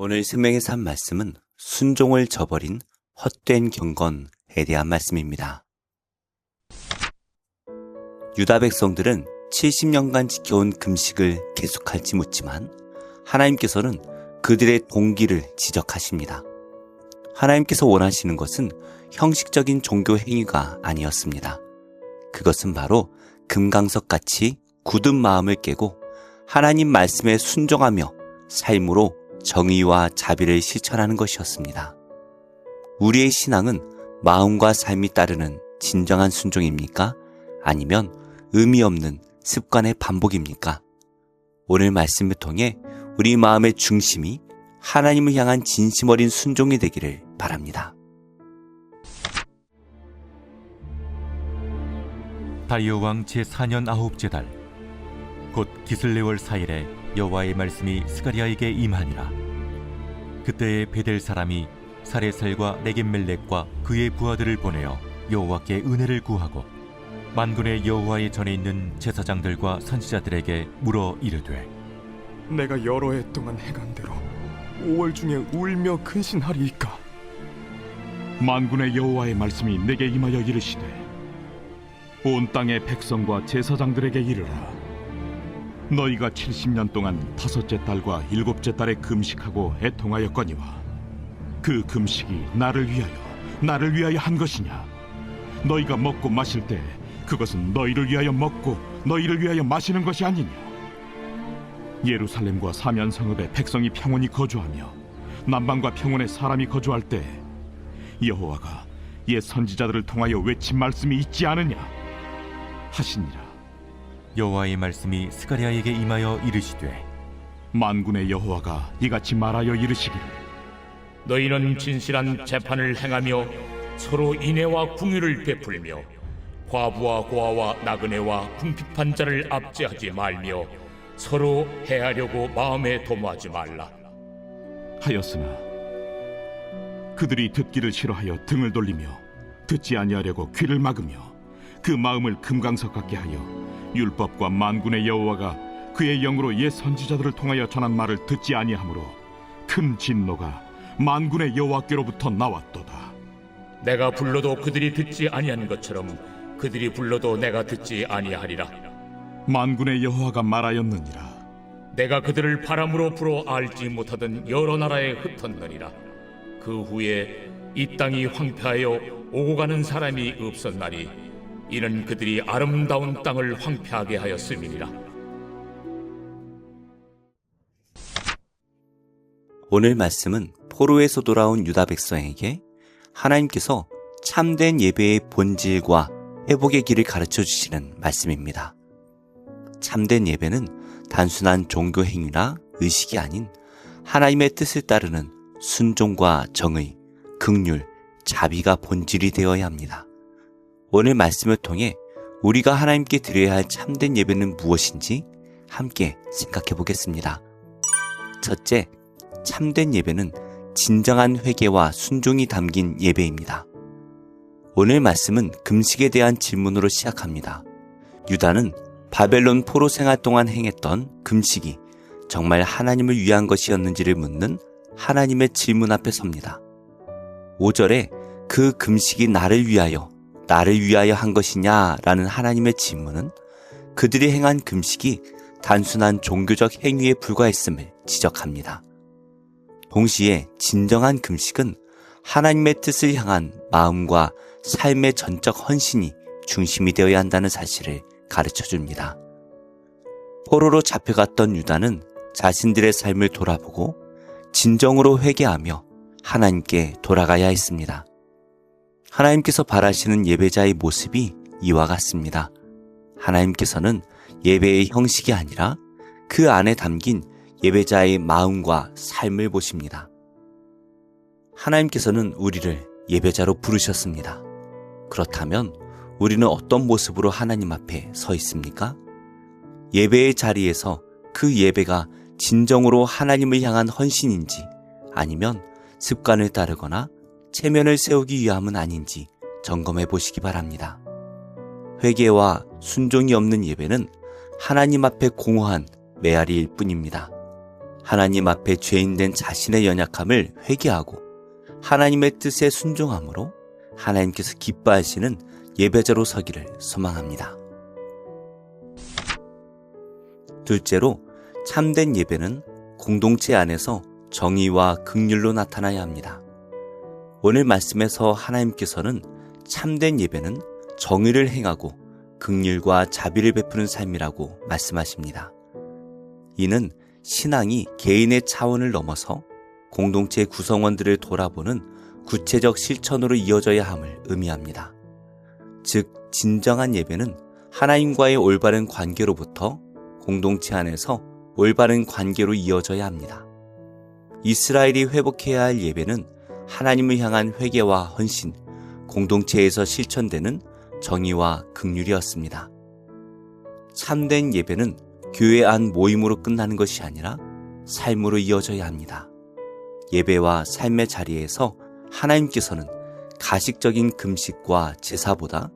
오늘 생명의 산 말씀은 순종을 저버린 헛된 경건에 대한 말씀입니다. 유다 백성들은 70년간 지켜온 금식을 계속할지 묻지만 하나님께서는 그들의 동기를 지적하십니다. 하나님께서 원하시는 것은 형식적인 종교 행위가 아니었습니다. 그것은 바로 금강석같이 굳은 마음을 깨고 하나님 말씀에 순종하며 삶으로 정의와 자비를 실천하는 것이었습니다. 우리의 신앙은 마음과 삶이 따르는 진정한 순종입니까? 아니면 의미 없는 습관의 반복입니까? 오늘 말씀을 통해 우리 마음의 중심이 하나님을 향한 진심 어린 순종이 되기를 바랍니다. 다리오 왕 제4년 9째 달 곧 기슬레월 4일에 여호와의 말씀이 스가랴에게 임하니라. 그때에 베델 사람이 사레살과 레겜멜렉과 그의 부하들을 보내어 여호와께 은혜를 구하고 만군의 여호와의 전에 있는 제사장들과 선지자들에게 물어 이르되, 내가 여러 해 동안 행한 대로 5월 중에 울며 근신하리이까? 만군의 여호와의 말씀이 내게 임하여 이르시되, 온 땅의 백성과 제사장들에게 이르라. 너희가 70년 동안 5째 달과 7째 달에 금식하고 애통하였거니와 그 금식이 나를 위하여 한 것이냐? 너희가 먹고 마실 때 그것은 너희를 위하여 먹고 너희를 위하여 마시는 것이 아니냐? 예루살렘과 사면 성읍에 백성이 평온히 거주하며 남방과 평온에 사람이 거주할 때 여호와가 옛 선지자들을 통하여 외친 말씀이 있지 않으냐 하시니라. 여호와의 말씀이 스가랴에게 임하여 이르시되, 만군의 여호와가 이같이 말하여 이르시기를, 너희는 진실한 재판을 행하며 서로 인애와 궁유를 베풀며 과부와 고아와 나그네와 궁핍한 자를 압제하지 말며 서로 해하려고 마음에 도모하지 말라 하였으나 그들이 듣기를 싫어하여 등을 돌리며 듣지 아니하려고 귀를 막으며 그 마음을 금강석 같게 하여 율법과 만군의 여호와가 그의 영으로 옛 선지자들을 통하여 전한 말을 듣지 아니하므로 큰 진노가 만군의 여호와께로부터 나왔도다. 내가 불러도 그들이 듣지 아니하는 것처럼 그들이 불러도 내가 듣지 아니하리라. 만군의 여호와가 말하였느니라. 내가 그들을 바람으로 불어 알지 못하던 여러 나라에 흩었느니라. 그 후에 이 땅이 황폐하여 오고 가는 사람이 없었나니 이는 그들이 아름다운 땅을 황폐하게 하였음이니라. 오늘 말씀은 포로에서 돌아온 유다 백성에게 하나님께서 참된 예배의 본질과 회복의 길을 가르쳐 주시는 말씀입니다. 참된 예배는 단순한 종교 행위나 의식이 아닌 하나님의 뜻을 따르는 순종과 정의, 긍휼, 자비가 본질이 되어야 합니다. 오늘 말씀을 통해 우리가 하나님께 드려야 할 참된 예배는 무엇인지 함께 생각해 보겠습니다. 첫째, 참된 예배는 진정한 회개와 순종이 담긴 예배입니다. 오늘 말씀은 금식에 대한 질문으로 시작합니다. 유다는 바벨론 포로 생활 동안 행했던 금식이 정말 하나님을 위한 것이었는지를 묻는 하나님의 질문 앞에 섭니다. 5절에 그 금식이 나를 위하여 한 것이냐라는 하나님의 질문은 그들이 행한 금식이 단순한 종교적 행위에 불과했음을 지적합니다. 동시에 진정한 금식은 하나님의 뜻을 향한 마음과 삶의 전적 헌신이 중심이 되어야 한다는 사실을 가르쳐 줍니다. 포로로 잡혀갔던 유다는 자신들의 삶을 돌아보고 진정으로 회개하며 하나님께 돌아가야 했습니다. 하나님께서 바라시는 예배자의 모습이 이와 같습니다. 하나님께서는 예배의 형식이 아니라 그 안에 담긴 예배자의 마음과 삶을 보십니다. 하나님께서는 우리를 예배자로 부르셨습니다. 그렇다면 우리는 어떤 모습으로 하나님 앞에 서 있습니까? 예배의 자리에서 그 예배가 진정으로 하나님을 향한 헌신인지 아니면 습관을 따르거나 체면을 세우기 위함은 아닌지 점검해 보시기 바랍니다. 회개와 순종이 없는 예배는 하나님 앞에 공허한 메아리일 뿐입니다. 하나님 앞에 죄인된 자신의 연약함을 회개하고 하나님의 뜻에 순종함으로 하나님께서 기뻐하시는 예배자로 서기를 소망합니다. 둘째로, 참된 예배는 공동체 안에서 정의와 긍휼로 나타나야 합니다. 오늘 말씀에서 하나님께서는 참된 예배는 정의를 행하고 긍휼과 자비를 베푸는 삶이라고 말씀하십니다. 이는 신앙이 개인의 차원을 넘어서 공동체 구성원들을 돌아보는 구체적 실천으로 이어져야 함을 의미합니다. 즉, 진정한 예배는 하나님과의 올바른 관계로부터 공동체 안에서 올바른 관계로 이어져야 합니다. 이스라엘이 회복해야 할 예배는 하나님을 향한 회개와 헌신, 공동체에서 실천되는 정의와 긍휼이었습니다. 참된 예배는 교회 안 모임으로 끝나는 것이 아니라 삶으로 이어져야 합니다. 예배와 삶의 자리에서 하나님께서는 가식적인 금식과 제사보다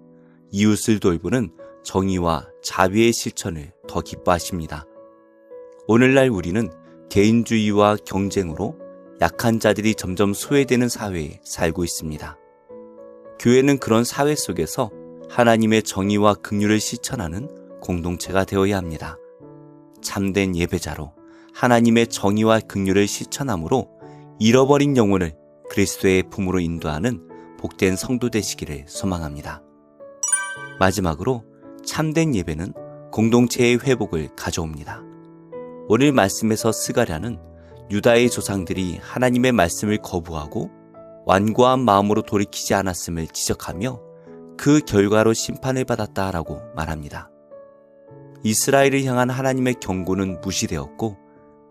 이웃을 돌보는 정의와 자비의 실천을 더 기뻐하십니다. 오늘날 우리는 개인주의와 경쟁으로 약한 자들이 점점 소외되는 사회에 살고 있습니다. 교회는 그런 사회 속에서 하나님의 정의와 긍휼을 실천하는 공동체가 되어야 합니다. 참된 예배자로 하나님의 정의와 긍휼을 실천함으로 잃어버린 영혼을 그리스도의 품으로 인도하는 복된 성도 되시기를 소망합니다. 마지막으로, 참된 예배는 공동체의 회복을 가져옵니다. 오늘 말씀에서 스가랴는 유다의 조상들이 하나님의 말씀을 거부하고 완고한 마음으로 돌이키지 않았음을 지적하며 그 결과로 심판을 받았다라고 말합니다. 이스라엘을 향한 하나님의 경고는 무시되었고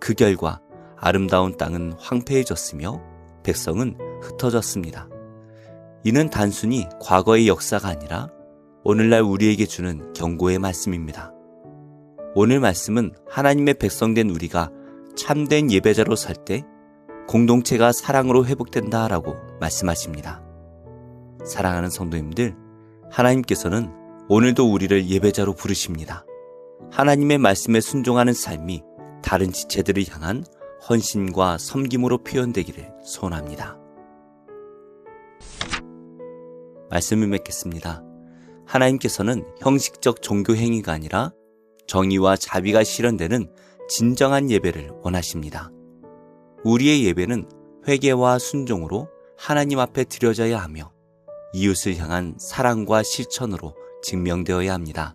그 결과 아름다운 땅은 황폐해졌으며 백성은 흩어졌습니다. 이는 단순히 과거의 역사가 아니라 오늘날 우리에게 주는 경고의 말씀입니다. 오늘 말씀은 하나님의 백성된 우리가 참된 예배자로 살 때 공동체가 사랑으로 회복된다라고 말씀하십니다. 사랑하는 성도님들, 하나님께서는 오늘도 우리를 예배자로 부르십니다. 하나님의 말씀에 순종하는 삶이 다른 지체들을 향한 헌신과 섬김으로 표현되기를 소원합니다. 말씀을 맺겠습니다. 하나님께서는 형식적 종교 행위가 아니라 정의와 자비가 실현되는 진정한 예배를 원하십니다. 우리의 예배는 회개와 순종으로 하나님 앞에 드려져야 하며 이웃을 향한 사랑과 실천으로 증명되어야 합니다.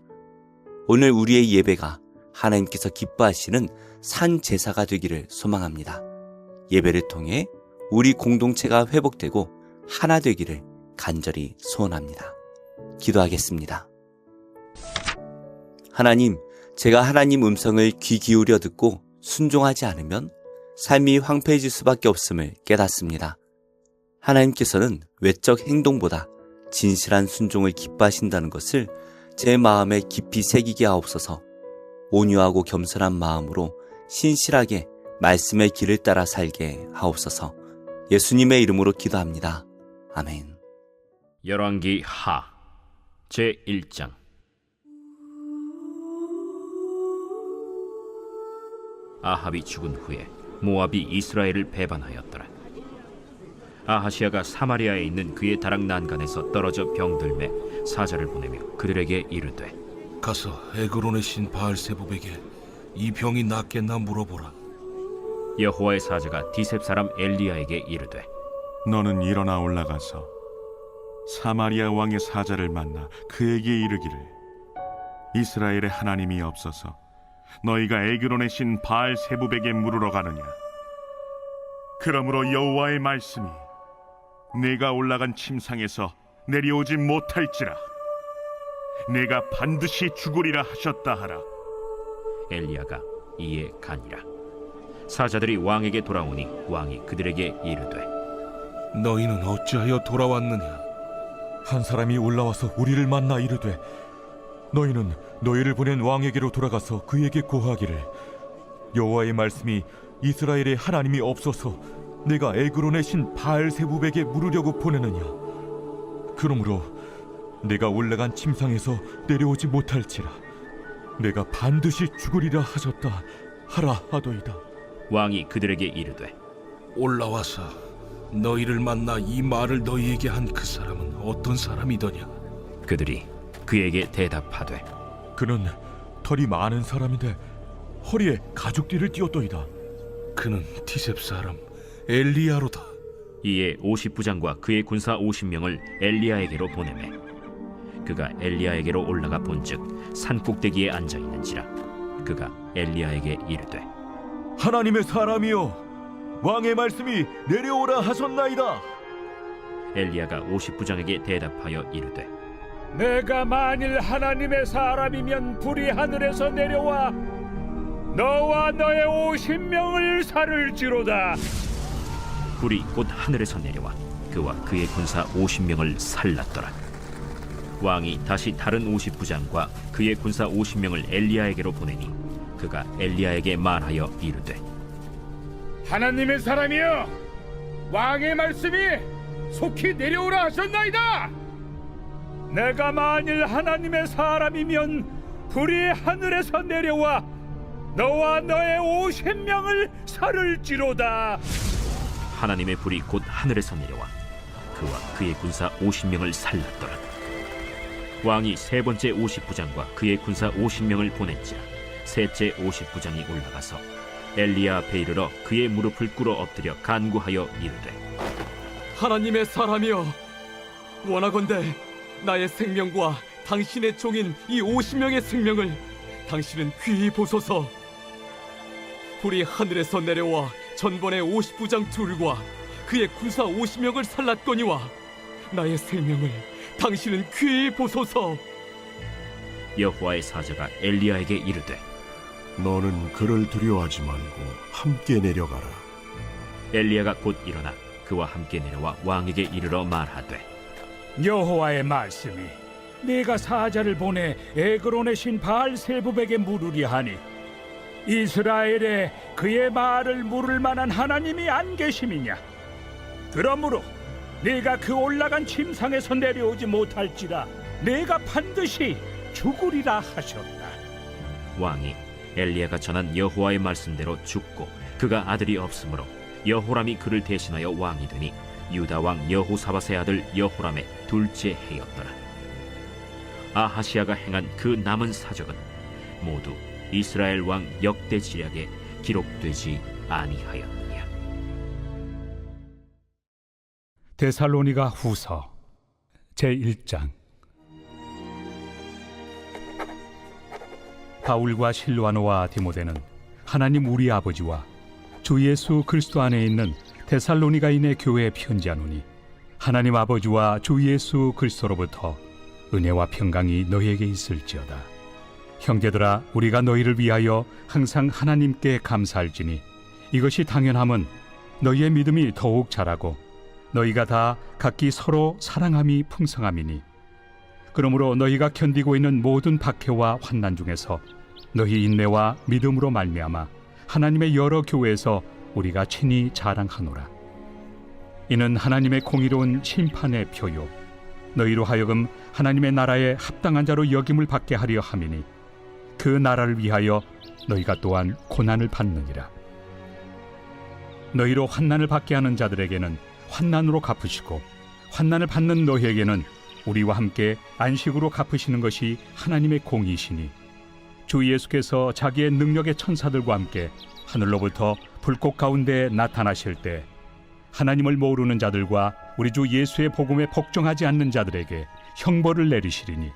오늘 우리의 예배가 하나님께서 기뻐하시는 산 제사가 되기를 소망합니다. 예배를 통해 우리 공동체가 회복되고 하나 되기를 간절히 소원합니다. 기도하겠습니다. 하나님, 제가 하나님 음성을 귀 기울여 듣고 순종하지 않으면 삶이 황폐해질 수밖에 없음을 깨닫습니다. 하나님께서는 외적 행동보다 진실한 순종을 기뻐하신다는 것을 제 마음에 깊이 새기게 하옵소서. 온유하고 겸손한 마음으로 신실하게 말씀의 길을 따라 살게 하옵소서. 예수님의 이름으로 기도합니다. 아멘. 열왕기 하 제1장. 아합이 죽은 후에 모압이 이스라엘을 배반하였더라. 아하시아가 사마리아에 있는 그의 다락 난간에서 떨어져 병들매 사자를 보내며 그들에게 이르되, 가서 에그론의 신 바알세부백에 이 병이 낫겠나 물어보라. 여호와의 사자가 디셉 사람 엘리야에게 이르되, 너는 일어나 올라가서 사마리아 왕의 사자를 만나 그에게 이르기를, 이스라엘의 하나님이 없어서 너희가 에그론의 신 바알세부백에 물으러 가느냐? 그러므로 여호와의 말씀이 내가 올라간 침상에서 내려오지 못할지라 내가 반드시 죽으리라 하셨다 하라. 엘리야가 이에 가니라. 사자들이 왕에게 돌아오니 왕이 그들에게 이르되, 너희는 어찌하여 돌아왔느냐? 한 사람이 올라와서 우리를 만나 이르되, 너희는 너희를 보낸 왕에게로 돌아가서 그에게 고하기를, 여호와의 말씀이 이스라엘의 하나님이 없어서 내가 에그론의 신 바알세부백에 물으려고 보내느냐? 그러므로 내가 올라간 침상에서 내려오지 못할지라 내가 반드시 죽으리라 하셨다 하라 하더이다. 왕이 그들에게 이르되 올라와서 너희를 만나 이 말을 너희에게 한 그 사람은 어떤 사람이더냐? 그들이 그에게 대답하되 그는 털이 많은 사람인데 허리에 가죽띠를 띄었더이다. 그는 티셉 사람 엘리야로다. 이에 50부장과 그의 군사 50명을 엘리야에게로 보내매 그가 엘리야에게로 올라가 본즉 산 꼭대기에 앉아 있는지라 그가 엘리야에게 이르되 하나님의 사람이여, 왕의 말씀이 내려오라 하셨나이다. 엘리야가 50부장에게 대답하여 이르되 내가 만일 하나님의 사람이면 불이 하늘에서 내려와 너와 너의 50명을 살을지로다. 불이 곧 하늘에서 내려와 그와 그의 군사 50명을 살랐더라. 왕이 다시 다른 50부장과 그의 군사 50명을 엘리야에게로 보내니 그가 엘리야에게 말하여 이르되 하나님의 사람이여, 왕의 말씀이 속히 내려오라 하셨나이다. 내가 만일 하나님의 사람이면 불이 하늘에서 내려와 너와 너의 50명을 살을지로다. 하나님의 불이 곧 하늘에서 내려와 그와 그의 군사 50명을 살랐더라. 왕이 세 번째 50부장과 그의 군사 50명을 보낸지라 셋째 50부장이 올라가서 엘리야 앞에 이르러 그의 무릎을 꿇어 엎드려 간구하여 이르되 하나님의 사람이여, 원하건대 나의 생명과 당신의 종인 이 50명의 생명을 당신은 귀히 보소서. 불이 하늘에서 내려와 전번의 50부장 둘과 그의 군사 50명을 살랐거니와 나의 생명을 당신은 귀히 보소서. 여호와의 사자가 엘리야에게 이르되 너는 그를 두려워하지 말고 함께 내려가라. 엘리야가 곧 일어나 그와 함께 내려와 왕에게 이르러 말하되 여호와의 말씀이 내가 사자를 보내 에그론의 신 바알세부백에 물으려 하니 이스라엘에 그의 말을 물을 만한 하나님이 안 계심이냐? 그러므로 내가 그 올라간 침상에서 내려오지 못할지라 내가 반드시 죽으리라 하셨다. 왕이 엘리야가 전한 여호와의 말씀대로 죽고 그가 아들이 없으므로 여호람이 그를 대신하여 왕이 되니 유다 왕 여호사밧의 아들 여호람의 둘째 해였더라. 아하시아가 행한 그 남은 사적은 모두 이스라엘 왕 역대 지략에 기록되지 아니하였느냐. 데살로니가 후서 제1장. 바울과 실와노와 디모데는 하나님 우리 아버지와 주 예수 그리스도 안에 있는 데살로니가인의 교회에 편지하노니 하나님 아버지와 주 예수 그리스도로부터 은혜와 평강이 너희에게 있을지어다. 형제들아, 우리가 너희를 위하여 항상 하나님께 감사할지니 이것이 당연함은 너희의 믿음이 더욱 자라고 너희가 다 각기 서로 사랑함이 풍성함이니 그러므로 너희가 견디고 있는 모든 박해와 환난 중에서 너희 인내와 믿음으로 말미암아 하나님의 여러 교회에서 우리가 친히 자랑하노라. 이는 하나님의 공의로운 심판의 표요 너희로 하여금 하나님의 나라에 합당한 자로 여김을 받게 하려 함이니 그 나라를 위하여 너희가 또한 고난을 받느니라. 너희로 환난을 받게 하는 자들에게는 환난으로 갚으시고 환난을 받는 너희에게는 우리와 함께 안식으로 갚으시는 것이 하나님의 공의시니 주 예수께서 자기의 능력의 천사들과 함께 하늘로부터 불꽃 가운데 나타나실 때 하나님을 모르는 자들과 우리 주 예수의 복음에 복종하지 않는 자들에게 형벌을 내리시리니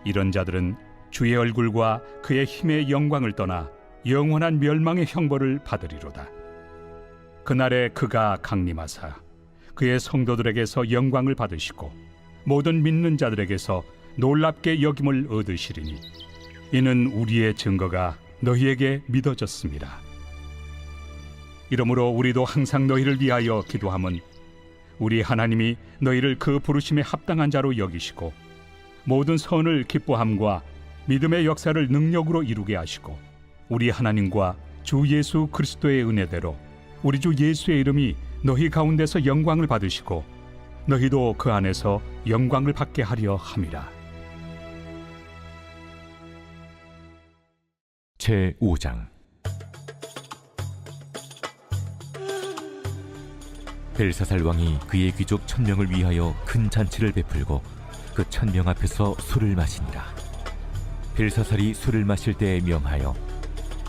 이런 자들은 주의 얼굴과 그의 힘의 영광을 떠나 영원한 멸망의 형벌을 받으리로다. 그날에 그가 강림하사 그의 성도들에게서 영광을 받으시고 모든 믿는 자들에게서 놀랍게 여김을 얻으시리니 이는 우리의 증거가 너희에게 믿어졌습니다. 이러므로 우리도 항상 너희를 위하여 기도함은 우리 하나님이 너희를 그 부르심에 합당한 자로 여기시고 모든 선을 기뻐함과 믿음의 역사를 능력으로 이루게 하시고 우리 하나님과 주 예수 그리스도의 은혜대로 우리 주 예수의 이름이 너희 가운데서 영광을 받으시고 너희도 그 안에서 영광을 받게 하려 함이라. 제5장. 벨사살 왕이 그의 귀족 1000명을 위하여 큰 잔치를 베풀고 그 1000명 앞에서 술을 마시니라. 벨사살이 술을 마실 때에 명하여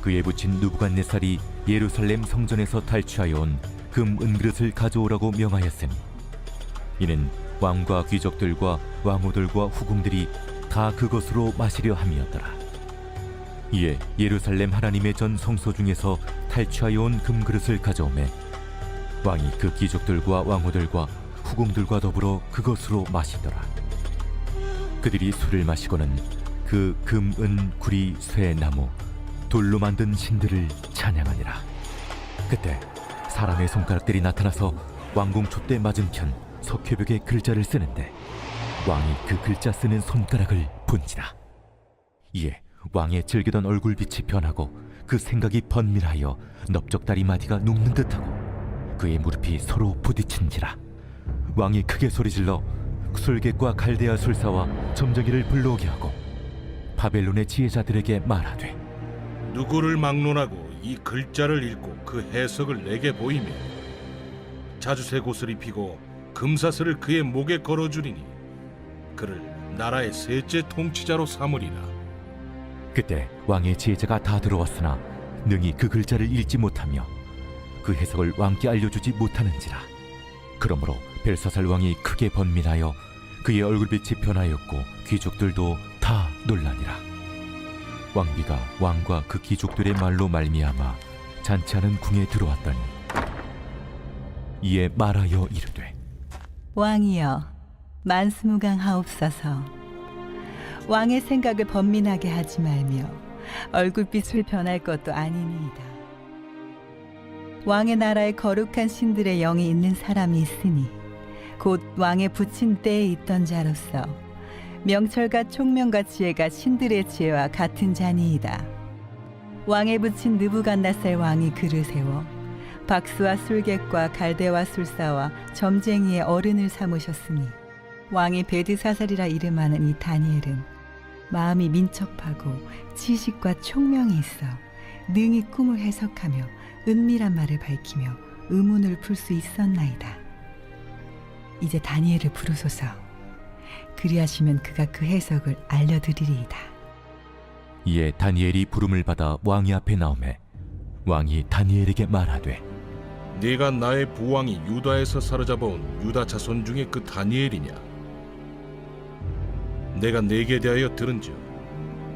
그의 부친 느부갓네살이 예루살렘 성전에서 탈취하여 온 금 은그릇을 가져오라고 명하였으니 이는 왕과 귀족들과 왕후들과 후궁들이 다 그것으로 마시려 함이었더라. 이에 예루살렘 하나님의 전 성소 중에서 탈취하여 온 금그릇을 가져오매 왕이 그 귀족들과 왕후들과 후궁들과 더불어 그것으로 마시더라. 그들이 술을 마시고는 그 금, 은, 구리, 쇠, 나무, 돌로 만든 신들을 찬양하니라. 그때 사람의 손가락들이 나타나서 왕궁 촛대 맞은편 석회벽에 글자를 쓰는데 왕이 그 글자 쓰는 손가락을 본지라. 이에 왕의 즐기던 얼굴빛이 변하고 그 생각이 번밀하여 넓적다리 마디가 눕는 듯하고 그의 무릎이 서로 부딪힌지라. 왕이 크게 소리질러 술객과 갈대아 술사와 점쟁이를 불러오게 하고 바벨론의 지혜자들에게 말하되 누구를 막론하고 이 글자를 읽고 그 해석을 내게 보이며 자주색 옷을 입히고 금사슬을 그의 목에 걸어주리니 그를 나라의 셋째 통치자로 삼으리라. 그때 왕의 지혜자가 다 들어왔으나 능히 그 글자를 읽지 못하며 그 해석을 왕께 알려주지 못하는지라. 그러므로 벨사살 왕이 크게 번민하여 그의 얼굴빛이 변하였고 귀족들도 다 놀라니라. 왕비가 왕과 그 귀족들의 말로 말미암아 잔치하는 궁에 들어왔더니 이에 말하여 이르되 왕이여 만수무강하옵소서. 왕의 생각을 번민하게 하지 말며 얼굴빛을 변할 것도 아니니이다. 왕의 나라에 거룩한 신들의 영이 있는 사람이 있으니 곧 왕의 부친 때에 있던 자로서 명철과 총명과 지혜가 신들의 지혜와 같은 자니이다. 왕의 부친 느부갓네살 왕이 그를 세워 박수와 술객과 갈대와 술사와 점쟁이의 어른을 삼으셨으니 왕이 베드사살이라 이름하는 이 다니엘은 마음이 민첩하고 지식과 총명이 있어 능히 꿈을 해석하며 은밀한 말을 밝히며 의문을 풀 수 있었나이다. 이제 다니엘을 부르소서. 그리하시면 그가 그 해석을 알려드리리이다. 이에 다니엘이 부름을 받아 왕이 앞에 나오매 왕이 다니엘에게 말하되 네가 나의 부왕이 유다에서 사로잡아온 유다 자손 중에 그 다니엘이냐? 내가 네게 대하여 들은즉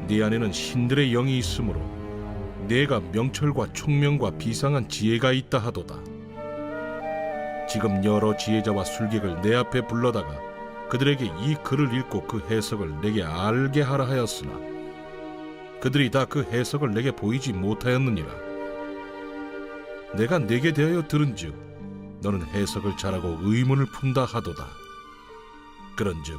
네 안에는 신들의 영이 있으므로 네가 명철과 총명과 비상한 지혜가 있다 하도다. 지금 여러 지혜자와 술객을 내 앞에 불러다가 그들에게 이 글을 읽고 그 해석을 내게 알게 하라 하였으나 그들이 다 그 해석을 내게 보이지 못하였느니라. 내가 네게 대하여 들은즉 너는 해석을 잘하고 의문을 푼다 하도다. 그런즉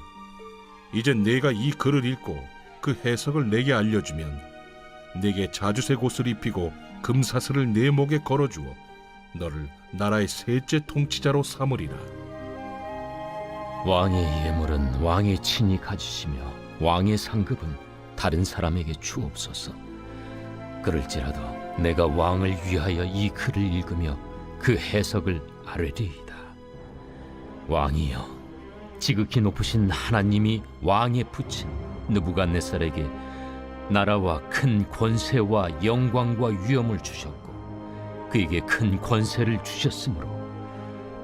이제 네가 이 글을 읽고 그 해석을 내게 알려주면 네게 자주색 옷을 입히고 금사슬을 내 목에 걸어주어 너를 나라의 셋째 통치자로 삼으리라. 왕의 예물은 왕이 친히 가지시며 왕의 상급은 다른 사람에게 주옵소서. 그럴지라도 내가 왕을 위하여 이 글을 읽으며 그 해석을 아뢰리이다. 왕이여, 지극히 높으신 하나님이 왕의 부친 느부갓네살에게 나라와 큰 권세와 영광과 위엄을 주셨고 그에게 큰 권세를 주셨으므로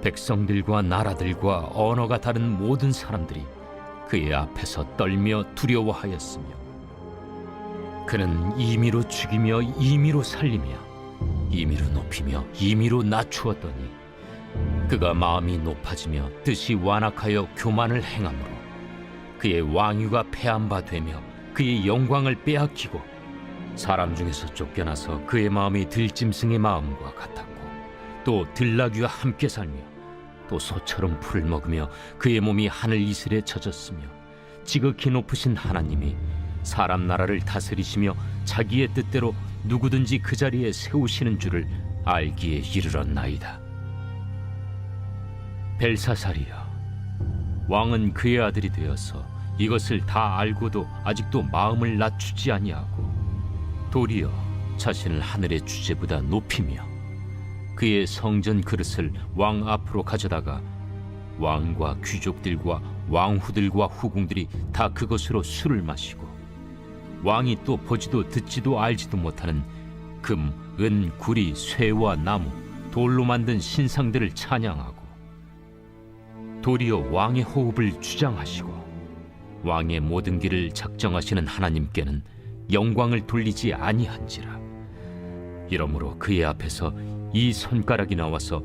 백성들과 나라들과 언어가 다른 모든 사람들이 그의 앞에서 떨며 두려워하였으며 그는 임의로 죽이며 임의로 살리며 임의로 높이며 임의로 낮추었더니 그가 마음이 높아지며 뜻이 완악하여 교만을 행함으로 그의 왕위가 패한 바 되며 그의 영광을 빼앗기고 사람 중에서 쫓겨나서 그의 마음이 들짐승의 마음과 같았고 또 들나귀와 함께 살며 또 소처럼 풀을 먹으며 그의 몸이 하늘 이슬에 젖었으며 지극히 높으신 하나님이 사람 나라를 다스리시며 자기의 뜻대로 누구든지 그 자리에 세우시는 줄을 알기에 이르렀나이다. 벨사살이여, 왕은 그의 아들이 되어서 이것을 다 알고도 아직도 마음을 낮추지 아니하고 도리어 자신을 하늘의 주제보다 높이며 그의 성전 그릇을 왕 앞으로 가져다가 왕과 귀족들과 왕후들과 후궁들이 다 그것으로 술을 마시고 왕이 또 보지도 듣지도 알지도 못하는 금, 은, 구리, 쇠와 나무, 돌로 만든 신상들을 찬양하고 도리어 왕의 호흡을 주장하시고 왕의 모든 길을 작정하시는 하나님께는 영광을 돌리지 아니한지라. 이러므로 그의 앞에서 이 손가락이 나와서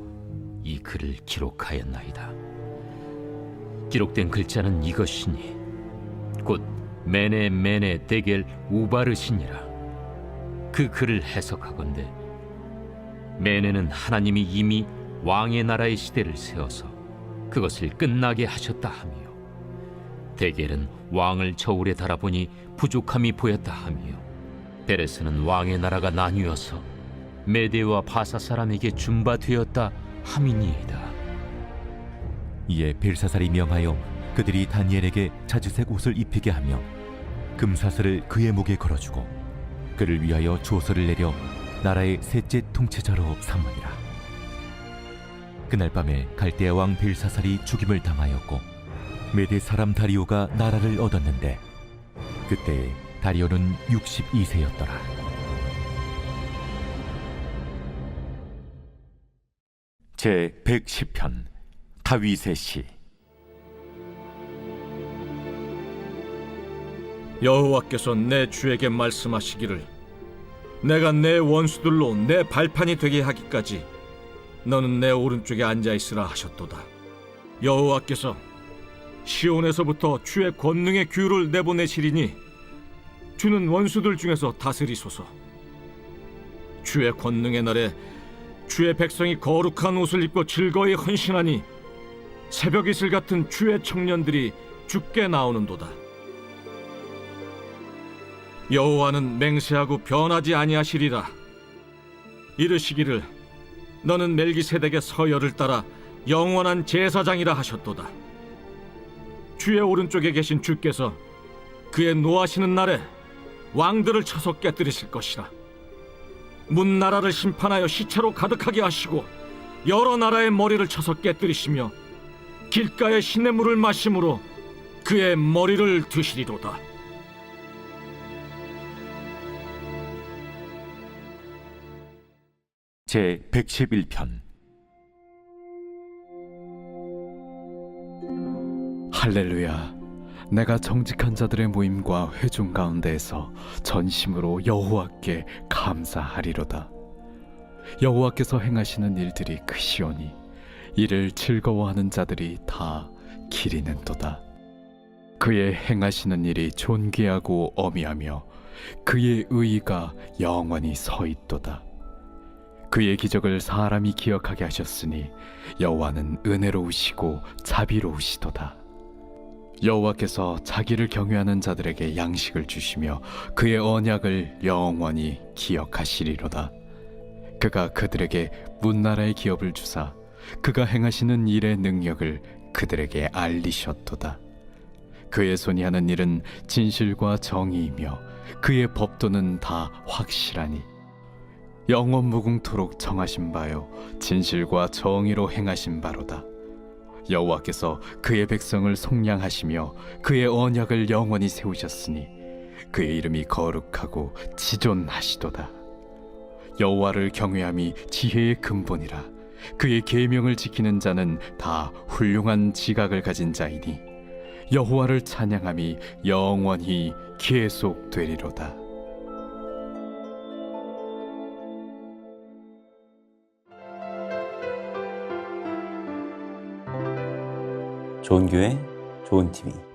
이 글을 기록하였나이다. 기록된 글자는 이것이니 곧 메네 메네 데겔 우바르시니라. 그 글을 해석하건대 메네는 하나님이 이미 왕의 나라의 시대를 세워서 그것을 끝나게 하셨다 하며, 데겔은 왕을 저울에 달아보니 부족함이 보였다 하며, 베레스는 왕의 나라가 나뉘어서 메대와 바사 사람에게 준바되었다 함이니이다. 이에 벨사살이 명하여 그들이 다니엘에게 자주색 옷을 입히게 하며 금사슬을 그의 목에 걸어주고 그를 위하여 조서를 내려 나라의 셋째 통치자로 삼으니라. 그날 밤에 갈대아 왕 벨사살이 죽임을 당하였고 메대 사람 다리오가 나라를 얻었는데 그때 다리오는 62세였더라. 제 110편 다윗의 시. 여호와께서 내 주에게 말씀하시기를 내가 내 원수들로 내 발판이 되게 하기까지 너는 내 오른쪽에 앉아 있으라 하셨도다. 여호와께서 시온에서부터 주의 권능의 규를 내보내시리니 주는 원수들 중에서 다스리소서. 주의 권능의 날에 주의 백성이 거룩한 옷을 입고 즐거이 헌신하니 새벽 이슬 같은 주의 청년들이 주께 나오는도다. 여호와는 맹세하고 변하지 아니하시리라. 이르시기를 너는 멜기세덱의 서열을 따라 영원한 제사장이라 하셨도다. 주의 오른쪽에 계신 주께서 그의 노하시는 날에 왕들을 쳐서 깨뜨리실 것이라. 문 나라를 심판하여 시체로 가득하게 하시고 여러 나라의 머리를 쳐서 깨뜨리시며 길가의 시냇물을 마심으로 그의 머리를 드시리로다. 제 111편 할렐루야. 내가 정직한 자들의 모임과 회중 가운데에서 전심으로 여호와께 감사하리로다. 여호와께서 행하시는 일들이 크시오니 이를 즐거워하는 자들이 다 기리는도다. 그의 행하시는 일이 존귀하고 어미하며 그의 의의가 영원히 서 있도다. 그의 기적을 사람이 기억하게 하셨으니 여호와는 은혜로우시고 자비로우시도다. 여호와께서 자기를 경외하는 자들에게 양식을 주시며 그의 언약을 영원히 기억하시리로다. 그가 그들에게 문나라의 기업을 주사 그가 행하시는 일의 능력을 그들에게 알리셨도다. 그의 손이 하는 일은 진실과 정의이며 그의 법도는 다 확실하니 영원 무궁토록 정하신 바요 진실과 정의로 행하신 바로다. 여호와께서 그의 백성을 속량하시며 그의 언약을 영원히 세우셨으니 그의 이름이 거룩하고 지존하시도다. 여호와를 경외함이 지혜의 근본이라. 그의 계명을 지키는 자는 다 훌륭한 지각을 가진 자이니 여호와를 찬양함이 영원히 계속되리로다. 좋은 교회, 좋은 TV.